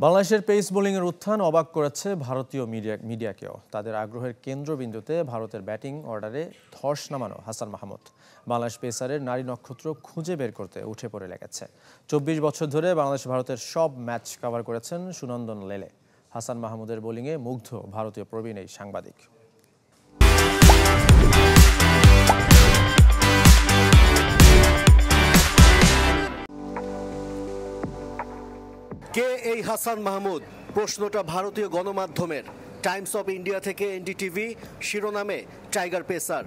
বাংলাদেশের পেস বোলিংয়ের উত্থান অবাক করেছে ভারতীয় মিডিয়াকেও। তাদের আগ্রহের কেন্দ্রবিন্দুতে ভারতের ব্যাটিং অর্ডারে ধস নামানো হাসান মাহমুদ। বাংলাদেশ পেসারের নারী নক্ষত্র খুঁজে বের করতে উঠে পড়ে লেগেছে। ২৪ বছর ধরে বাংলাদেশ ভারতের সব ম্যাচ কভার করেছেন সুনন্দন লেলে। হাসান মাহমুদের বোলিংয়ে মুগ্ধ ভারতীয় প্রবীণ এই সাংবাদিক। কে এই হাসান মাহমুদ? প্রশ্নটা ভারতীয় গণমাধ্যমের। টাইমস অফ ইন্ডিয়া থেকে এনডিটিভি শিরোনামে টাইগার পেসার,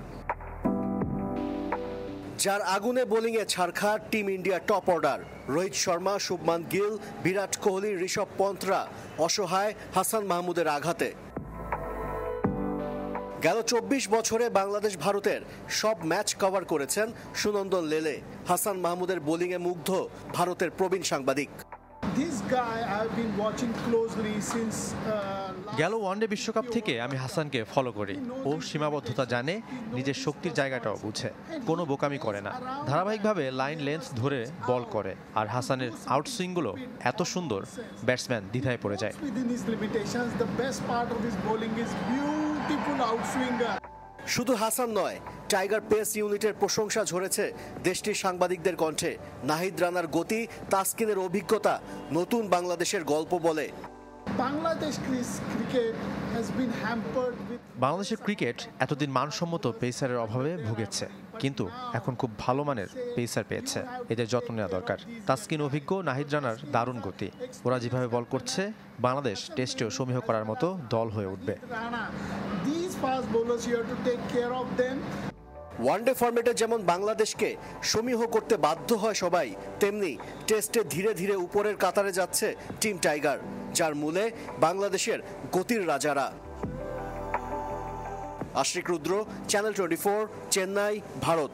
যার আগুনে বোলিংয়ে ছারখার team India top order. Rohit Sharma, Shubman Gill, Virat Kohli, Rishabh পন্থরা অসহায় হাসান মাহমুদের আঘাতে। গেল ২৪ বছরে বাংলাদেশ ভারতের সব ম্যাচ কভার করেছেন সুনন্দন লেলে। হাসান মাহমুদের বোলিংয়ে মুগ্ধ ভারতের প্রবীণ সাংবাদিক। গেল ওয়ানডে বিশ্বকাপ থেকে আমি হাসানকে ফলো করি। ও সীমাবদ্ধতা জানে, নিজের শক্তির জায়গাটাও বুঝে, কোনো বোকামি করে না। ধারাবাহিকভাবে লাইন লেন্থ ধরে বল করে, আর হাসানের আউটসুইংগুলো এত সুন্দর, ব্যাটসম্যান দ্বিধায় পড়ে যায়। শুধু হাসান নয়, টাইগার পেস ইউনিটের প্রশংসা ঝরেছে দেশটির সাংবাদিকদের কণ্ঠে। নাহিদ রানার গতি, তাসকিনের অভিজ্ঞতা নতুন বাংলাদেশের গল্প বলে। বাংলাদেশের ক্রিকেট এতদিন মানসম্মত পেসারের অভাবে ভুগেছে, কিন্তু এখন খুব ভালো মানের পেসার পেয়েছে। এদের যত্ন নেওয়া দরকার। তাসকিন অভিজ্ঞ, নাহিদ রানার দারুণ গতি। ওরা যেভাবে বল করছে, বাংলাদেশ টেস্টেও সমীহ করার মতো দল হয়ে উঠবে। ওয়ানডে ফরম্যাটে যেমন বাংলাদেশকে সমীহ করতে বাধ্য হয় সবাই, তেমনি টেস্টে ধীরে ধীরে উপরের কাতারে যাচ্ছে টিম টাইগার, যার মূলে বাংলাদেশের গতির রাজারা। আশিক রুদ্র, চ্যানেল 24, চেন্নাই, ভারত।